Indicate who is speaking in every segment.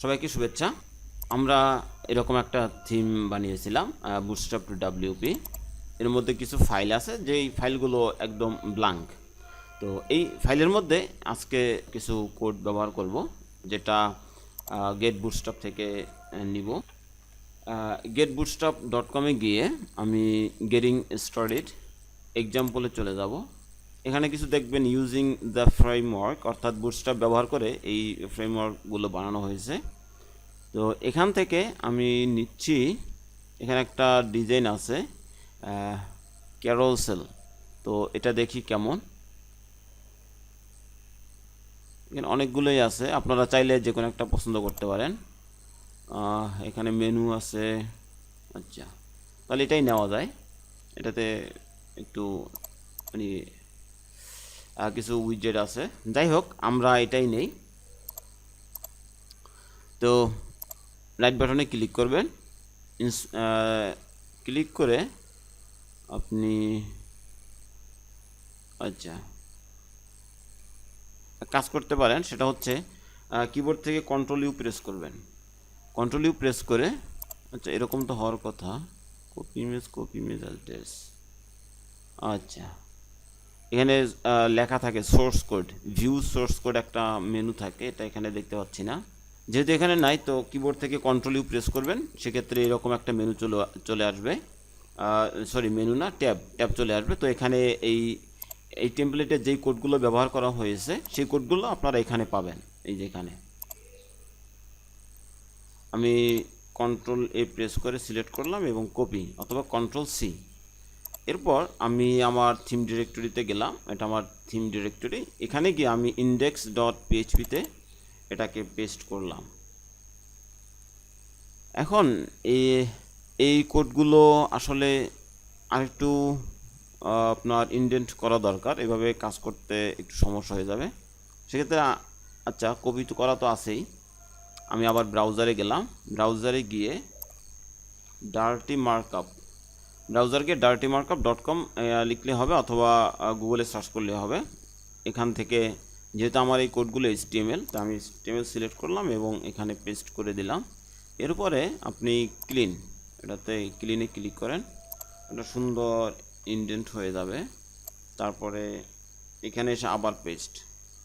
Speaker 1: সবাইকে শুভেচ্ছা। আমরা এরকম একটা থিম বানিয়েছিলাম বুটস্ট্র্যাপ টু ডাব্লিউপি। এর মধ্যে কিছু ফাইল আছে, যেই ফাইলগুলো একদম ব্ল্যাঙ্ক। তো এই ফাইলের মধ্যে আজকে কিছু কোড ব্যবহার করব, যেটা গেট বুটস্ট্র্যাপ থেকে নিব। getbootstrap.com এ গিয়ে আমি গেটিং স্টার্টেড এক্সাম্পলে চলে যাব। এখানে কিছু দেখবেন ইউজিং দ্য ফ্রেমওয়ার্ক, অর্থাৎ বুটস্ট্র্যাপ ব্যবহার করে এই ফ্রেমওয়ার্কগুলো বানানো হয়েছে। তো এখান থেকে আমি নিচ্ছি, এখানে একটা ডিজাইন আছে ক্যারোসেল। তো এটা দেখি কেমন। এখানে অনেকগুলোই আছে, আপনারা চাইলে যে কোনো একটা পছন্দ করতে পারেন। এখানে মেনু আছে। আচ্ছা, তাহলে এটাই নেওয়া যায়। এটাতে একটু মানে কিছু উইজেট আছে। যাই হোক, আমরা এটাই নেই। তো রাইট বাটনে ক্লিক করবেন। ক্লিক করে আপনি আচ্ছা কাজ করতে পারেন। সেটা হচ্ছে কিবোর্ড থেকে কন্ট্রোল ইউ প্রেস করবেন। কন্ট্রোল ইউ প্রেস করে, আচ্ছা এরকম তো হওয়ার কথা, কপি ইমেজ অ্যাড্রেস। আচ্ছা, এখানে লেখা থাকে source code, view source code একটা মেনু থাকে, এটা এখানে দেখতে পাচ্ছি না। যেহেতু এখানে নাই, তো কিবোর্ড থেকে কন্ট্রোল ইউ প্রেস করবেন। সেক্ষেত্রে এরকম একটা মেনু চলে আসবে। সরি, মেনু না, ট্যাব চলে আসবে। তো এখানে এই টেমপ্লেটের যেই কোডগুলো ব্যবহার করা হয়েছে সেই কোডগুলো আপনারা এখানে পাবেন। এই যে এখানে আমি কন্ট্রোল এ প্রেস করে সিলেক্ট করলাম এবং কপি, অথবা কন্ট্রোল সি। এরপর আমি আমার থিম ডিরেক্টরিতে গেলাম। এটা আমার থিম ডিরেক্টরি। এখানে গিয়ে আমি index.php-তে এটাকে পেস্ট করলাম। এখন এই কোডগুলো আসলে আরেকটু আপনার ইনডেন্ট করা দরকার। এভাবে কাজ করতে একটু সমস্যা হয়ে যাবে। সেক্ষেত্রে আচ্ছা, কপি তো করা তো আছেই। আমি আবার ব্রাউজারে গেলাম। ব্রাউজারে গিয়ে dartymarkup.com লিখলে হবে, অথবা গুগলে সার্চ করলে হবে। এখান থেকে যেহেতু আমার এই কোডগুলো HTML, তো আমি HTML সিলেক্ট করলাম এবং এখানে পেস্ট করে দিলাম। এরপরে আপনি এটাতে ক্লিনে ক্লিক করেন। এটা সুন্দর ইনডেন্ট হয়ে যাবে। তারপরে এখানে এসে আবার পেস্ট।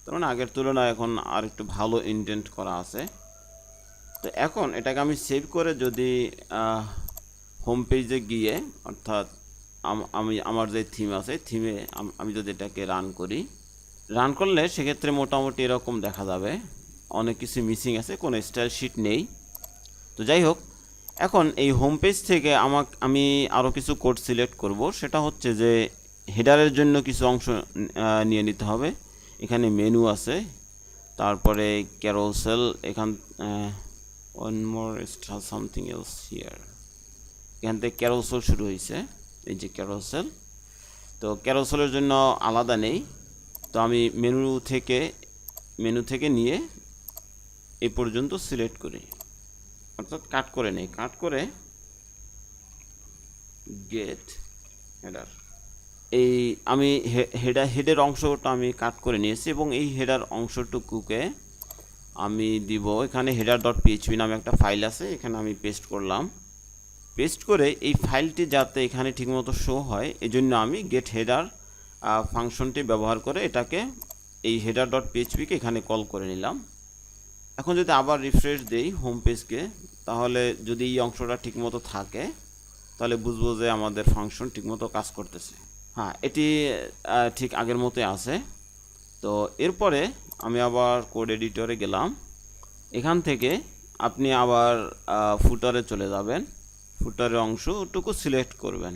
Speaker 1: তার মানে আগের তুলনায় এখন আর একটু ভালো ইনডেন্ট করা আছে। তো এখন এটাকে আমি সেভ করে যদি হোম পেজে গিয়ে, অর্থাৎ আমি আমার যে থিম আছে থিমে আমি যদি এটাকে রান করলে সেক্ষেত্রে মোটামুটি এরকম দেখা যাবে। অনেক কিছু মিসিং আছে, কোনো স্টাইল শিট নেই। তো যাই হোক, এখন এই হোম পেজ থেকে আমি আরও কিছু কোড সিলেক্ট করব। সেটা হচ্ছে যে হেডারের জন্য কিছু অংশ নিয়ে নিতে হবে। এখানে মেনু আছে, তারপরে ক্যারোসেল, এখান one more extra something else here. এখান থেকে ক্যারোসেল শুরু হয়েছে, এই যে ক্যারোসেল। তো ক্যারোসেলের জন্য আলাদা নেই। তো আমি মেনু থেকে নিয়ে এই পর্যন্ত সিলেক্ট করি, অর্থাৎ কাট করে নেই। কাট করে গেট হেডার, এই আমি হেডের অংশটা আমি কাট করে নিয়েছি এবং এই হেডার অংশটুকুকে আমি দিব এখানে header.php নামে একটা ফাইল আছে, এখানে আমি পেস্ট করলাম। পেস্ট করে এই ফাইলটি যাতে এখানে ঠিকমতো শো হয়, এজন্য আমি গেট হেডার ফাংশনটি ব্যবহার করে এটাকে এই header.php-কে এখানে কল করে নিলাম। এখন যদি আবার রিফ্রেশ দেই হোম পেজকে, তাহলে যদি এই অংশটা ঠিকমতো থাকে তাহলে বুঝবো যে আমাদের ফাংশন ঠিকমতো কাজ করতেছে। হ্যাঁ, এটি ঠিক আগের মতোই আছে। তো এরপরে আমি আবার কোড এডিটরে গেলাম। এখান থেকে আপনি আবার ফুটারে চলে যাবেন। ফুটারের অংশটুকু সিলেক্ট করবেন।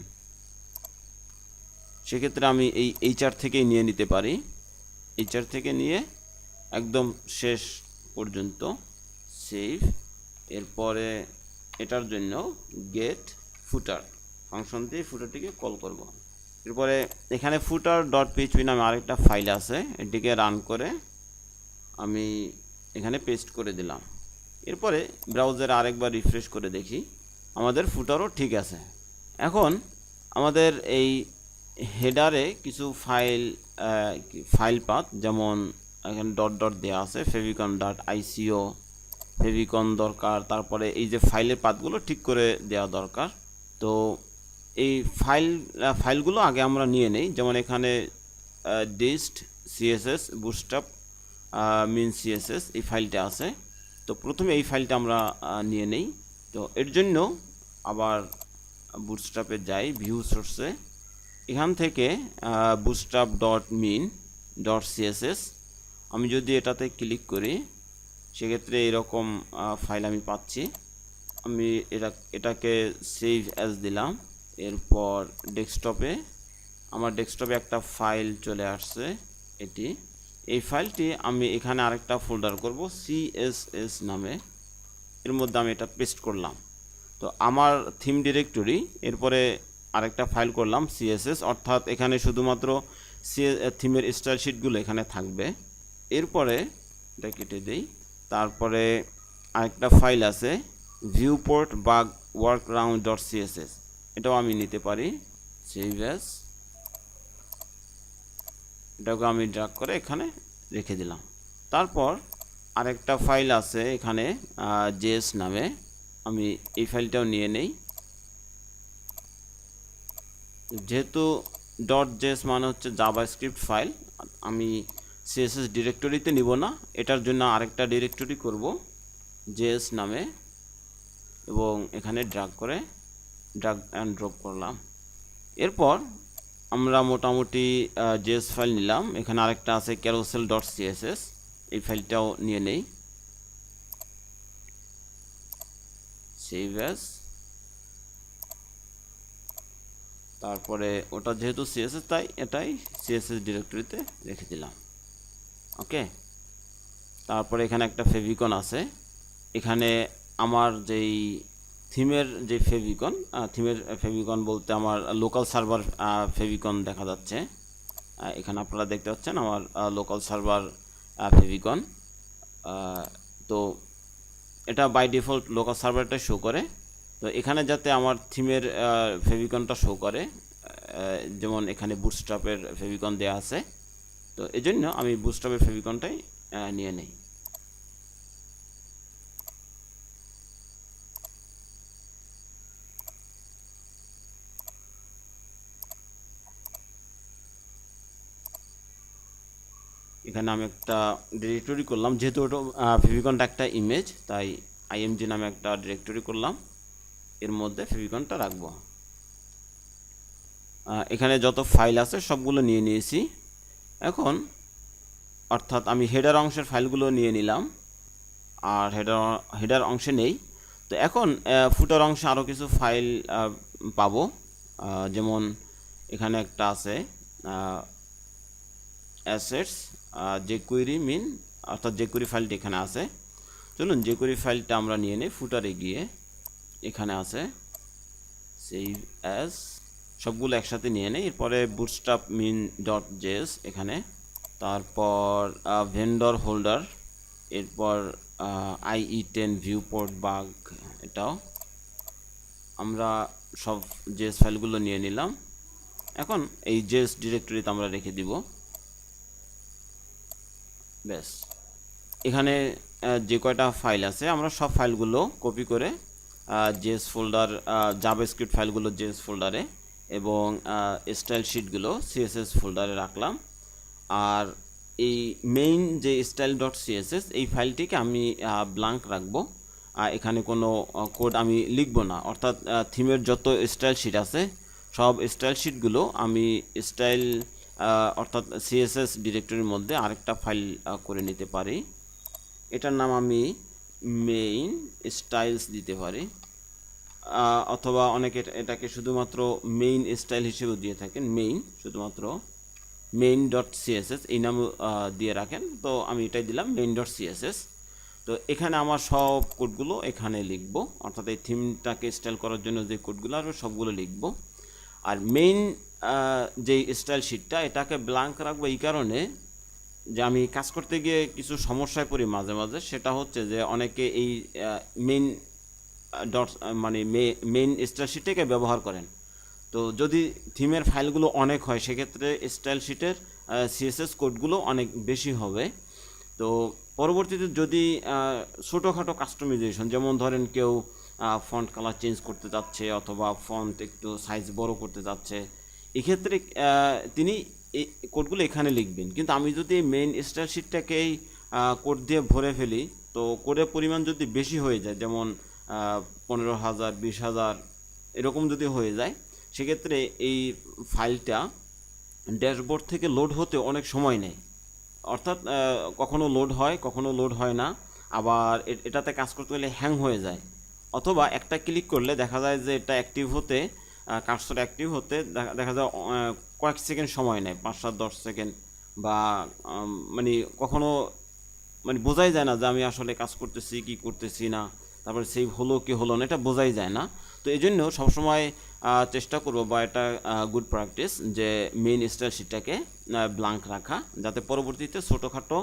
Speaker 1: সেক্ষেত্রে আমি এই এইচআর থেকেই নিয়ে নিতে পারি। এইচআর থেকে নিয়ে একদম শেষ পর্যন্ত সেভ। এরপরে এটার জন্য গেট ফুটার ফাংশন দিয়ে ফুটারটিকে কল করব। এরপরে এখানে footer.php নামে আরেকটা ফাইল আছে, এটিকে রান করে আমি এখানে পেস্ট করে দিলাম। এরপরে ব্রাউজারে আরেকবার রিফ্রেশ করে দেখি, আমাদের ফুটারও ঠিক আছে। এখন আমাদের এই হেডারে কিছু ফাইল পাথ, যেমন এখানে ডট দেওয়া আছে, favicon.ico ফেভিকন দরকার, তারপরে এই যে ফাইলের পাথগুলো ঠিক করে দেওয়া দরকার। তো এই ফাইলগুলো আগে আমরা নিয়ে নেই। যেমন এখানে ডিস্ট সিএসএস বুটস্ট্র্যাপ মিন সিএসএস এই ফাইলটা আছে। তো প্রথমে এই ফাইলটা আমরা নিয়ে নেই। তো এর জন্য আবার বুটস্ট্র্যাপে যাই, ভিউ সোর্সে, এখান থেকে bootstrap dot min dot CSS আমি যদি এটাতে ক্লিক করি সেক্ষেত্রে এরকম ফাইল আমি পাচ্ছি। আমি এটাকে সেভ অ্যাজ দিলাম। এরপর আমার ডেস্কটপে একটা ফাইল চলে আসছে। এই ফাইলটি আমি এখানে আরেকটা ফোল্ডার করব সিএসএস নামে, এর মধ্যে আমি এটা পেস্ট করলাম। তো আমার থিম ডিরেক্টরি, এরপরে আরেকটা ফাইল করলাম সিএসএস, অর্থাৎ এখানে শুধুমাত্র থিমের স্টাইল শিটগুলো এখানে থাকবে। এরপরে এটা কেটে দেই। তারপরে আরেকটা ফাইল আছে ভিউপোর্ট বাগ ওয়ার্করাউন্ড ডট সিএসএস, এটাও আমি নিতে পারি। সেভ অ্যাজ, এটাকে আমি ড্র্যাগ করে এখানে রেখে দিলাম। তারপর আরেকটা ফাইল আছে এখানে জেএস নামে, আমি এই ফাইলটাও নিয়ে নেই। যেহেতু ডট জেএস মানে হচ্ছে জাভাস্ক্রিপ্ট ফাইল, আমি সিএসএস ডিরেক্টরিতে নিব না, এটার জন্য আরেকটা ডিরেক্টরি করব জেএস নামে, এবং এখানে ড্র্যাগ অ্যান্ড ড্রপ করলাম। এরপর আমরা মোটামুটি জেএস ফাইল নিলাম। এখানে আরেকটা আছে ক্যারোসেল ডট সিএসএস, এই ফাইলটাও নিয়ে নেই। সেভ অ্যাজ, তারপরে ওটা যেহেতু সিএসএস তাই এটাই সিএসএস ডিরেক্টরিতে রেখে দিলাম। ওকে, তারপরে এখানে একটা ফেভিকন আছে। এখানে আমার যেই থিমের যে ফেভিকন বলতে আমার লোকাল সার্ভার ফেভিকন দেখা যাচ্ছে। এখানে আপনারা দেখতে পাচ্ছেন আমার লোকাল সার্ভার ফেভিকন। তো এটা বাই ডিফল্ট লোকাল সার্ভারটা শো করে। তো এখানে যাতে আমার থিমের ফেভিকনটা শো করে, যেমন এখানে বুটস্ট্র্যাপের ফেভিকন দেওয়া আছে, তো এই জন্য আমি বুটস্ট্র্যাপের ফেভিকনটাই নিয়ে নেই। এখানে আমি একটা ডিরেক্টরি করলাম, যেহেতু ওটা ফেভিকনটা একটা ইমেজ, তাই আইএমজি নামে একটা ডিরেক্টরি করলাম, এর মধ্যে ফেভিকনটা রাখবো। এখানে যত ফাইল আছে সবগুলো নিয়ে নিয়েছি। এখন অর্থাৎ আমি হেডার অংশের ফাইলগুলো নিয়ে নিলাম, আর হেডার অংশে নেই। তো এখন ফুটার অংশে আরও কিছু ফাইল পাবো। যেমন এখানে একটা আছে অ্যাসেটস jQuery মিন, অর্থাৎ jQuery ফাইলটি এখানে আছে। চলুন jQuery ফাইলটা আমরা নিয়ে নিই। ফুটারে গিয়ে এখানে আছে সেভ অ্যাজ, সবগুলো একসাথে নিয়ে নেই। এরপরে বুটস্ট্র্যাপ মিন ডট জেএস এখানে, তারপর ভেন্ডর হোল্ডার, এরপর IE10 ভিউপোর্ট বাগ, এটাও আমরা সব জেএস ফাইলগুলো নিয়ে নিলাম। এখন এই জেএস ডিরেক্টরিতে আমরা রেখে দিব। ব্যাস, এখানে যে কয়টা ফাইল আছে আমরা সব ফাইলগুলো কপি করে জেএস ফোল্ডার, জাভাস্ক্রিপ্ট ফাইলগুলো জেএস ফোল্ডারে এবং স্টাইল শিটগুলো সিএসএস ফোল্ডারে রাখলাম। আর এই মেইন যে স্টাইল ডট সিএসএস এই ফাইলটিকে আমি ব্ল্যাঙ্ক রাখবো, এখানে কোনো কোড আমি লিখব না। অর্থাৎ থিমের যত স্টাইল শিট আছে সব স্টাইল শিটগুলো আমি অর্থাৎ সিএসএস ডিরেক্টরির মধ্যে আরেকটা ফাইল করে নিতে পারি। এটার নাম আমি মেইন স্টাইলস দিতে পারি, অথবা অনেকে এটাকে শুধুমাত্র মেইন স্টাইল হিসেবেও দিয়ে থাকেন, শুধুমাত্র মেইন ডট সিএসএস এই নাম দিয়ে রাখেন। তো আমি এটাই দিলাম মেইন ডট সিএসএস। তো এখানে আমার সব কোডগুলো এখানে লিখব, অর্থাৎ এই থিমটাকে স্টাইল করার জন্য যে কোডগুলো আসবে সবগুলো লিখব। আর মেইন যে স্টাইল শিটটা এটাকে ব্ল্যাঙ্ক রাখবো এই কারণে যে আমি কাজ করতে গিয়ে কিছু সমস্যায় পড়ি মাঝে মাঝে। সেটা হচ্ছে যে অনেকে এই মেইন মেইন স্টাইল শিটটাকে ব্যবহার করেন। তো যদি থিমের ফাইলগুলো অনেক হয় সেক্ষেত্রে স্টাইল শিটের সিএসএস কোডগুলো অনেক বেশি হবে। তো পরবর্তীতে যদি ছোটোখাটো কাস্টমাইজেশন, যেমন ধরেন কেউ ফন্ট কালার চেঞ্জ করতে চাচ্ছে অথবা ফন্ট একটু সাইজ বড় করতে চাচ্ছে, এক্ষেত্রে তিনি এই কোডগুলো এখানে লিখবেন। কিন্তু আমি যদি মেইন স্টাইল শিটটাকেই কোড দিয়ে ভরে ফেলি, তো কোডের পরিমাণ যদি বেশি হয়ে যায়, যেমন 15,000 20,000 এরকম যদি হয়ে যায়, সেক্ষেত্রে এই ফাইলটা ড্যাশবোর্ড থেকে লোড হতে অনেক সময় নেয়। অর্থাৎ কখনো লোড হয়, কখনো লোড হয় না, আবার এটাতে কাজ করতে গেলে হ্যাং হয়ে যায়, অথবা একটা ক্লিক করলে দেখা যায় যে এটা অ্যাক্টিভ হতে, কার্সর অ্যাক্টিভ হতে দেখা যায় কয়েক সেকেন্ড সময় নেয়, 5-7-10 সেকেন্ড, বা মানে কখনো মানে বোঝাই যায় না যে আমি আসলে কাজ করতেছি কি করতেছি না, তারপরে সেভ হলো কি হলো না, এটা বোঝাই যায় না। তো এই জন্য সবসময় চেষ্টা করবো, বা এটা গুড প্র্যাকটিস, যে মেইন স্টাইল শিটটাকে ব্ল্যাঙ্ক রাখা, যাতে পরবর্তীতে ছোটোখাটো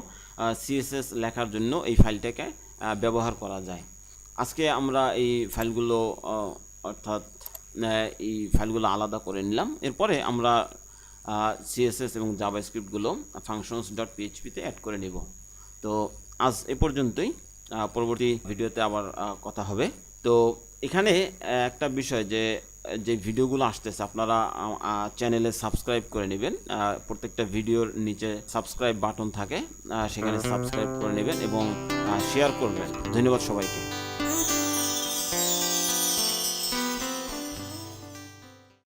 Speaker 1: সিএসএস লেখার জন্য এই ফাইলটাকে ব্যবহার করা যায়। আজকে আমরা এই ফাইলগুলো অর্থাৎ এই ফাইলগুলো আলাদা করে নিলাম। এরপরে আমরা সিএসএস এবং জাভাস্ক্রিপ্টগুলো functions.php-তে অ্যাড করে নেব। তো আজ এ পর্যন্তই, পরবর্তী ভিডিওতে আবার কথা হবে। তো এখানে একটা বিষয়, যে ভিডিওগুলো আসতেছে আপনারা চ্যানেলে সাবস্ক্রাইব করে নেবেন। প্রত্যেকটা ভিডিওর নিচে সাবস্ক্রাইব বাটন থাকে, সেখানে সাবস্ক্রাইব করে নেবেন এবং শেয়ার করবেন। ধন্যবাদ সবাইকে।